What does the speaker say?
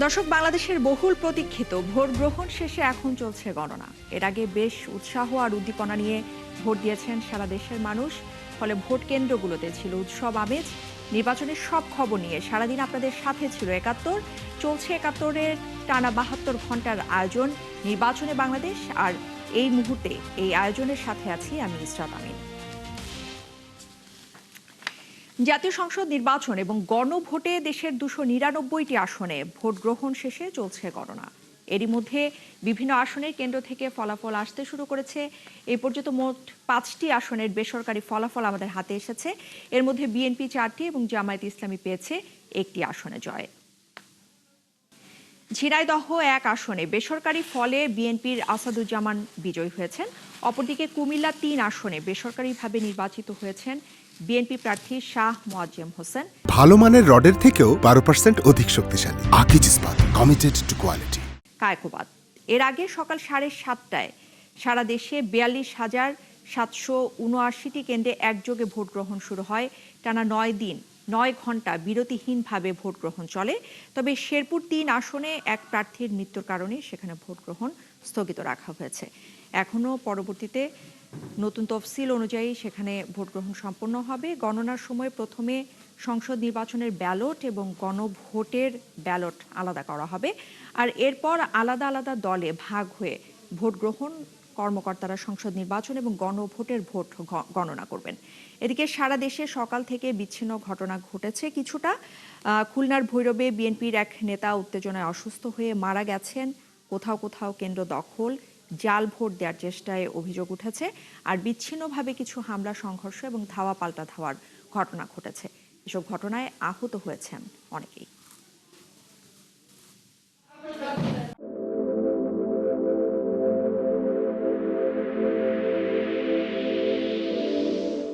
দর্শক, বাংলাদেশের বহুল প্রতীক্ষিত ভোট গ্রহণ শেষে এখন চলছে গণনা। এর আগে বেশ উৎসাহ আর উদ্দীপনা নিয়ে ভোট দিয়েছেন সারা দেশের মানুষ। ফলে ভোট কেন্দ্রগুলোতে ছিল উৎসব আমেজ। নির্বাচনের সব খবর নিয়ে সারাদিন আপনাদের সাথে ছিল একাত্তর। চলছে একাত্তরের টানা ৭২ ঘন্টার আয়োজন নির্বাচনে বাংলাদেশ। আর এই মুহূর্তে এই আয়োজনের সাথে আছি আমি ইসরাত আমিন। জাতীয় সংসদ নির্বাচন এবং গণভোটে দেশের ২৯৯টি আসনে ভোট গ্রহণ শেষে চলছে গণনা। এরই মধ্যে বিভিন্ন আসনের কেন্দ্র থেকে ফলাফল আসতে শুরু করেছে। এই পর্যন্ত মোট ৫টি আসনের বেসরকারি ফলাফল আমাদের হাতে এসেছে। এর মধ্যে বিএনপি ৪টি এবং জামায়াত ইসলামী পেয়েছে ১টি আসনে জয়। ঝিনাইদহ ১ আসনে বেসরকারি ফলে বিএনপির আসাদুজ্জামান বিজয়ী হয়েছেন। অপরদিকে কুমিল্লা ৩ আসনে বেসরকারিভাবে নির্বাচিত হয়েছেন বিএনপি প্রার্থী শাহ মোয়াজ্জেম হোসেন। ভালো মানের রডের থেকেও ১২% অধিক শক্তিশালী। আকিজ ইস্পাত, কমিটেড টু কোয়ালিটি। কায়কোবাদ। এর আগে সকাল ৭:৩০টায় সারা দেশে ৪২,৭৭৯টি কেন্দ্রে একযোগে ভোট গ্রহণ শুরু হয়। টানা ৯ ঘন্টা বিরতিহীনভাবে ভোট গ্রহণ চলে। তবে শেরপুর ৩ আসনে এক প্রার্থীর মৃত্যুর কারণে সেখানে ভোট গ্রহণ স্থগিত রাখা হয়েছে। এখনও পরবর্তীতে নতুন তফসিল অনুযায়ী সেখানে ভোট গ্রহণ সম্পন্ন হবে। গণনার সময় প্রথমে সংসদ নির্বাচনের ব্যালট এবং গণভোটের ব্যালট আলাদা করা হবে। আর এরপর আলাদা আলাদা দলে ভাগ হয়ে ভোট গ্রহণ কর্মকর্তারা সংসদ নির্বাচন এবং গণভোটের ভোট গণনা করবেন। এদিকে সারা দেশে সকাল থেকে বিচ্ছিন্ন ঘটনা ঘটেছে কিছুটা। খুলনার ভৈরবে বিএনপির এক নেতা উত্তেজনায় অসুস্থ হয়ে মারা গেছেন। কোথাও কোথাও কেন্দ্র দখল, জাল ভোট দেওয়ার চেষ্টায় অভিযোগ উঠেছে। আর বিচ্ছিন্নভাবে কিছু হামলা, সংঘর্ষ এবং ধাওয়া পাল্টা ধাওয়ার ঘটনা ঘটেছে। এসব ঘটনায় আহত হয়েছেন অনেকেই।